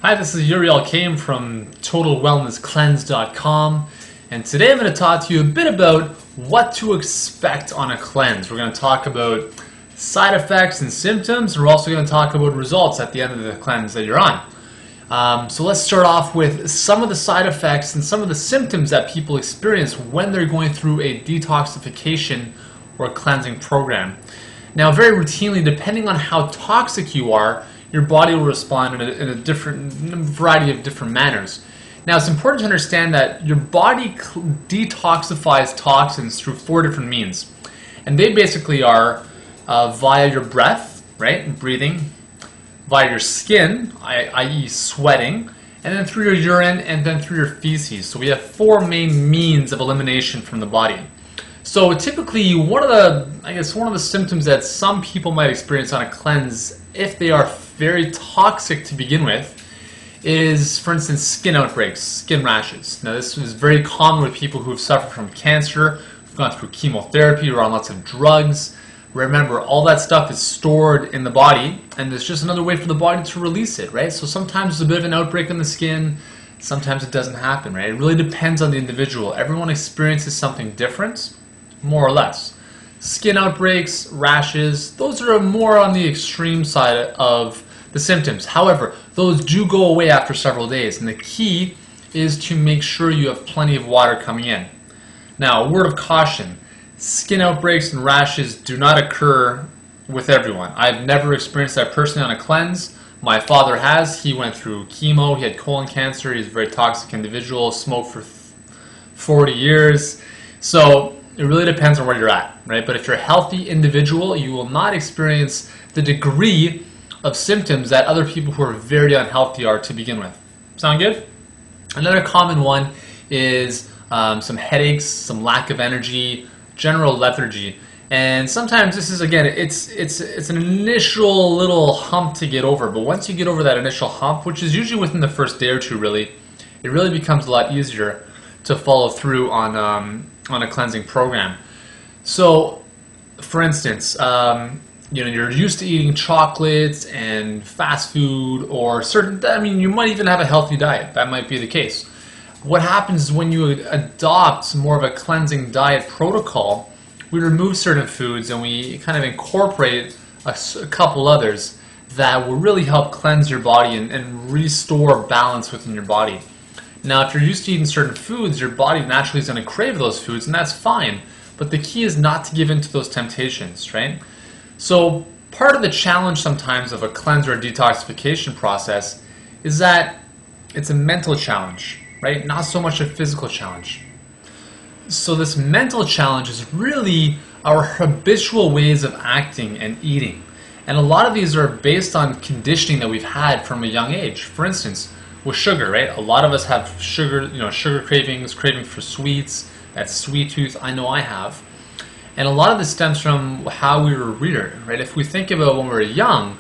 Hi, this is Yuri Elkaim from TotalWellnessCleanse.com, and today I'm going to talk to you a bit about what to expect on a cleanse. We're going to talk about side effects and symptoms, and we're also going to talk about results at the end of the cleanse that you're on. So let's start off with some of the side effects and some of the symptoms that people experience when they're going through a detoxification or cleansing program. Now, very routinely, depending on how toxic you are, your body will respond in a variety of different manners. Now, it's important to understand that your body detoxifies toxins through 4 different means. And they basically are via your breath, right, breathing, via your skin, i.e. sweating, and then through your urine, and then through your feces. So we have 4 main means of elimination from the body. So typically, one of the symptoms that some people might experience on a cleanse, if they are very toxic to begin with, is, for instance, skin outbreaks, skin rashes. Now, this is very common with people who have suffered from cancer, who've gone through chemotherapy, or on lots of drugs. Remember, all that stuff is stored in the body, and there's just another way for the body to release it, right? So sometimes there's a bit of an outbreak in the skin, sometimes it doesn't happen, right? It really depends on the individual. Everyone experiences something different, more or less. Skin outbreaks, rashes, those are more on the extreme side of the symptoms. However, those do go away after several days, and the key is to make sure you have plenty of water coming in. Now, a word of caution, skin outbreaks and rashes do not occur with everyone. I've never experienced that personally on a cleanse. My father has. He went through chemo, he had colon cancer, he's a very toxic individual, smoked for 40 years. So it really depends on where you're at, right? But if you're a healthy individual, you will not experience the degree of symptoms that other people who are very unhealthy are to begin with. Sound good? Another common one is some headaches, some lack of energy, general lethargy. And sometimes this is, again, it's an initial little hump to get over. But once you get over that initial hump, which is usually within the first day or two, really, it really becomes a lot easier to follow through on a cleansing program. So, for instance, you're used to eating chocolates and fast food or you might even have a healthy diet. That might be the case. What happens is when you adopt more of a cleansing diet protocol, we remove certain foods and we kind of incorporate a couple others that will really help cleanse your body and restore balance within your body. Now, if you're used to eating certain foods, your body naturally is going to crave those foods, and that's fine. But the key is not to give in to those temptations, right? So part of the challenge sometimes of a cleanse or a detoxification process is that it's a mental challenge, right? Not so much a physical challenge. So this mental challenge is really our habitual ways of acting and eating. And a lot of these are based on conditioning that we've had from a young age. For instance, with sugar, right? A lot of us have sugar, sugar craving for sweets. That's sweet tooth. I know I have. And a lot of this stems from how we were reared, right? If we think about when we were young,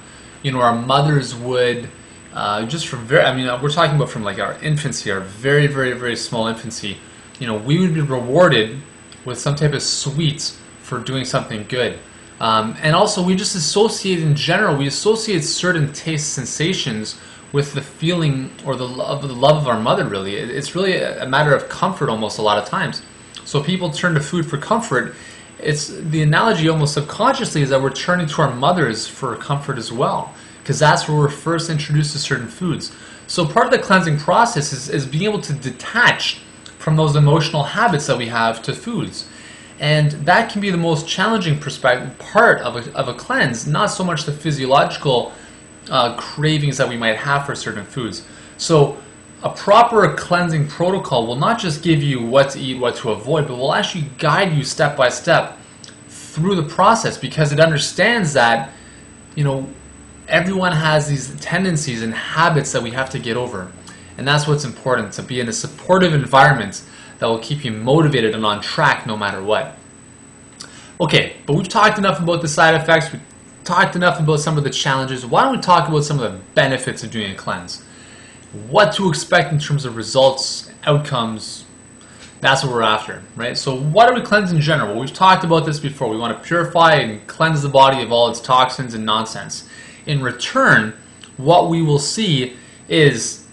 our mothers would, we're talking about from like our infancy, our very, very, very small infancy, we would be rewarded with some type of sweets for doing something good. And also we just associate in general, we associate certain taste sensations with the feeling or the love of our mother, really. It's really a matter of comfort almost a lot of times. So people turn to food for comfort. It's the analogy almost subconsciously is that we're turning to our mothers for comfort as well, because that's where we're first introduced to certain foods. So part of the cleansing process is being able to detach from those emotional habits that we have to foods. And that can be the most challenging part of a cleanse, not so much the physiological cravings that we might have for certain foods. So a proper cleansing protocol will not just give you what to eat, what to avoid, but will actually guide you step by step through the process, because it understands that everyone has these tendencies and habits that we have to get over. And that's what's important, to be in a supportive environment that will keep you motivated and on track no matter what. Okay, but we've talked enough about the side effects. We've talked enough about some of the challenges. Why don't we talk about some of the benefits of doing a cleanse? What to expect in terms of results, outcomes. That's what we're after, right? So why do we cleanse in general? Well, we've talked about this before. We want to purify and cleanse the body of all its toxins and nonsense. In return, what we will see is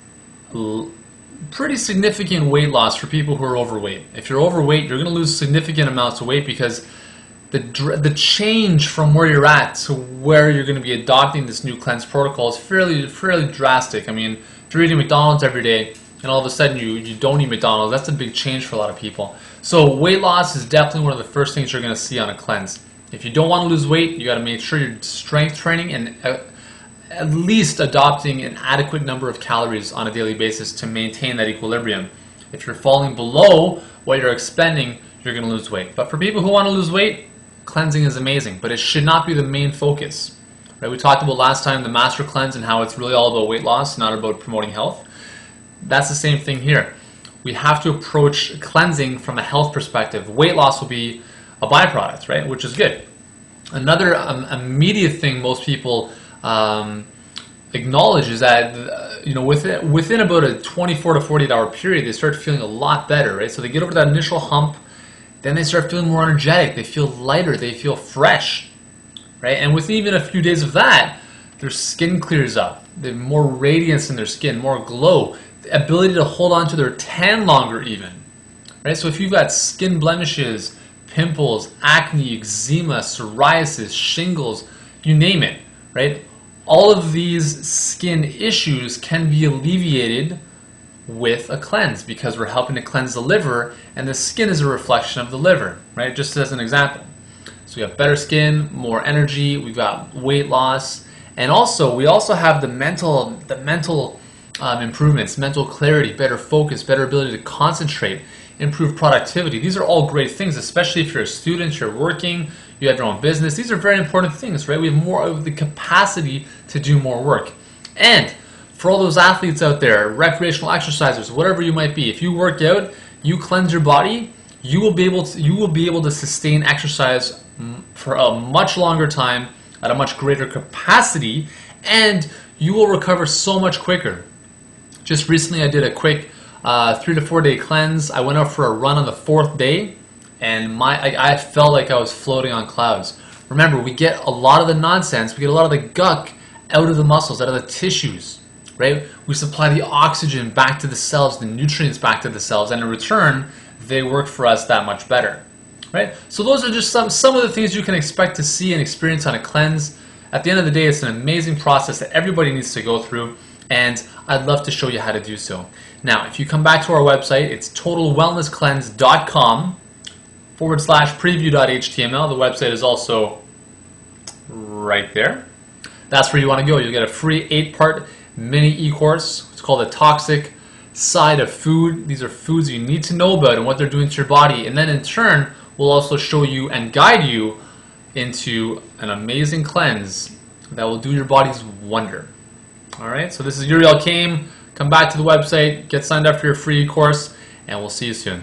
pretty significant weight loss for people who are overweight. If you're overweight, you're going to lose significant amounts of weight because the change from where you're at to where you're going to be adopting this new cleanse protocol is fairly drastic. I mean, if you're eating McDonald's every day and all of a sudden you don't eat McDonald's, that's a big change for a lot of people. So weight loss is definitely one of the first things you're going to see on a cleanse. If you don't want to lose weight, you got to make sure you're strength training and at least adopting an adequate number of calories on a daily basis to maintain that equilibrium. If you're falling below what you're expending, you're going to lose weight. But for people who want to lose weight, cleansing is amazing, but it should not be the main focus. Right? We talked about last time the master cleanse and how it's really all about weight loss, not about promoting health. That's the same thing here. We have to approach cleansing from a health perspective. Weight loss will be a byproduct, right? Which is good. Another immediate thing most people acknowledge is that within about a 24 to 48 hour period, they start feeling a lot better, right? So they get over that initial hump, then they start feeling more energetic, they feel lighter, they feel fresh, right? And within even a few days of that, their skin clears up, they have more radiance in their skin, more glow, the ability to hold on to their tan longer even, right? So if you've got skin blemishes, pimples, acne, eczema, psoriasis, shingles, you name it, right? All of these skin issues can be alleviated with a cleanse because we're helping to cleanse the liver, and the skin is a reflection of the liver, right? Just as an example. So we have better skin, more energy, we've got weight loss, and also we also have the mental improvements, mental clarity, better focus, better ability to concentrate, improve productivity. These are all great things, especially if you're a student, you're working, you have your own business. These are very important things, right? We have more of the capacity to do more work. And for all those athletes out there, recreational exercisers, whatever you might be, if you work out, you cleanse your body, you will be able to sustain exercise for a much longer time at a much greater capacity, and you will recover so much quicker. Just recently I did a quick 3 to 4 day cleanse. I went out for a run on the 4th day, and I felt like I was floating on clouds. Remember, we get a lot of the nonsense, we get a lot of the gunk out of the muscles, out of the tissues, right? We supply the oxygen back to the cells, the nutrients back to the cells, and in return, they work for us that much better, right? So those are just some of the things you can expect to see and experience on a cleanse. At the end of the day, it's an amazing process that everybody needs to go through, and I'd love to show you how to do so. Now, if you come back to our website, it's totalwellnesscleanse.com/preview.html. The website is also right there. That's where you want to go. You'll get a free 8-part mini e-course. It's called The Toxic Side of Food. These are foods you need to know about and what they're doing to your body. And then in turn, we'll also show you and guide you into an amazing cleanse that will do your body's wonder. All right, so this is Yuri Elkaim. Come back to the website, get signed up for your free course, and we'll see you soon.